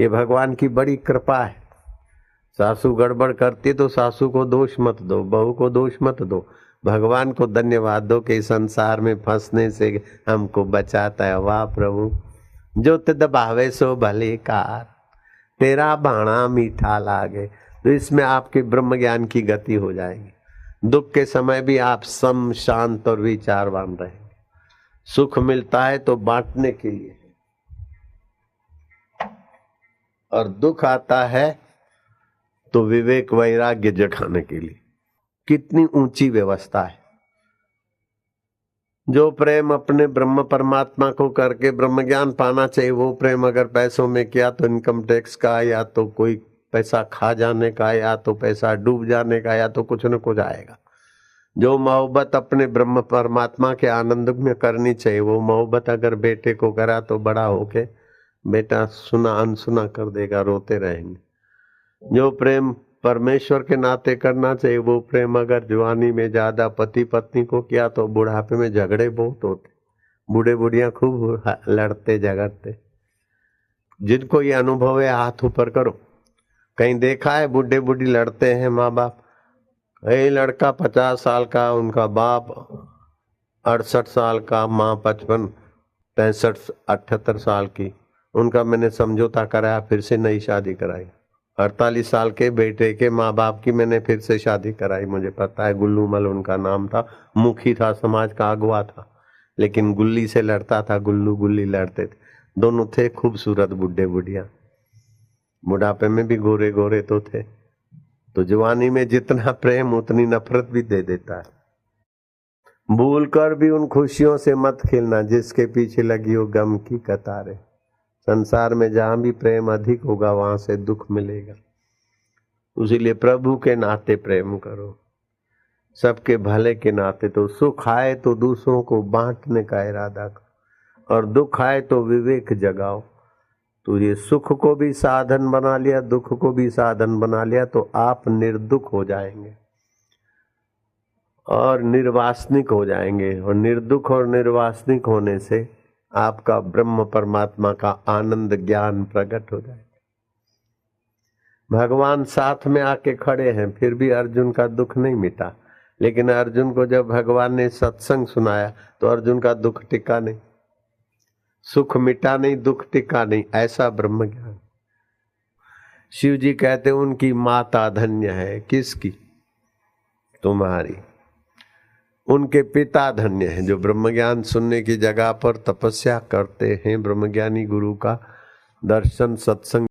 ये भगवान की बड़ी कृपा है। सासू गड़बड़ करती तो सासू को दोष मत दो, बहू को दोष मत दो, भगवान को धन्यवाद दो कि संसार में फंसने से हमको बचाता है। वाह प्रभु, जो तिद भावे सो भले कार, तेरा भाणा मीठा लागे। तो इसमें आपके ब्रह्म ज्ञान की गति हो जाएगी। दुख के समय भी आप सम, शांत और विचारवान रहेंगे। सुख मिलता है तो बांटने के लिए, और दुख आता है तो विवेक वैराग्य जगाने के लिए। कितनी ऊंची व्यवस्था है। जो प्रेम अपने ब्रह्म परमात्मा को करके ब्रह्म ज्ञान पाना चाहिए, वो प्रेम अगर पैसों में किया तो इनकम टैक्स का, या तो कोई पैसा खा जाने का, या तो पैसा डूब जाने का, या तो कुछ न कुछ आएगा। जो मोहब्बत अपने ब्रह्म परमात्मा के आनंद में करनी चाहिए, वो मोहब्बत अगर बेटे को करा तो बड़ा होके बेटा सुना अनसुना कर देगा, रोते रहेंगे। जो प्रेम परमेश्वर के नाते करना चाहिए, वो प्रेम अगर जवानी में ज्यादा पति पत्नी को किया तो बुढ़ापे में झगड़े बहुत होते, बूढ़े बुढ़िया खूब लड़ते झगड़ते। जिनको ये अनुभव है हाथ ऊपर करो। कहीं देखा है बूढ़े बूढ़ी लड़ते हैं माँ बाप? ये लड़का 50 साल का, उनका बाप 68 साल का, माँ 55 65 78 साल की, उनका मैंने समझौता कराया, फिर से नई शादी कराई। 48 साल के बेटे के माँ बाप की मैंने फिर से शादी कराई। मुझे पता है, गुल्लूमल उनका नाम था, मुखी था, समाज का अगुवा था, लेकिन गुल्ली से लड़ता था, गुल्लू गुल्ली लड़ते थे। दोनों थे खूबसूरत बूढ़े बुढ़िया, बुढ़ापे में भी गोरे गोरे तो थे। तो जवानी में जितना प्रेम उतनी नफरत भी दे देता है। भूल कर भी उन खुशियों से मत खेलना जिसके पीछे लगी हो गम की कतारें। संसार में जहां भी प्रेम अधिक होगा वहां से दुख मिलेगा। इसीलिए प्रभु के नाते प्रेम करो, सबके भले के नाते। तो सुख आए तो दूसरों को बांटने का इरादा करो, और दुख आए तो विवेक जगाओ। तो ये सुख को भी साधन बना लिया, दुख को भी साधन बना लिया, तो आप निर्दुख हो जाएंगे और निर्वासनिक हो जाएंगे। और निर्दुख और निर्वासनिक होने से आपका ब्रह्म परमात्मा का आनंद ज्ञान प्रकट हो जाएगा। भगवान साथ में आके खड़े हैं, फिर भी अर्जुन का दुख नहीं मिटा। लेकिन अर्जुन को जब भगवान ने सत्संग सुनाया तो अर्जुन का दुख टिका नहीं, सुख मिटा नहीं, दुख टिका नहीं। ऐसा ब्रह्म ज्ञान। शिव जी कहते उनकी माता धन्य है। किसकी? तुम्हारी। उनके पिता धन्य हैं जो ब्रह्म ज्ञान सुनने की जगह पर तपस्या करते हैं, ब्रह्मज्ञानी गुरु का दर्शन सत्संग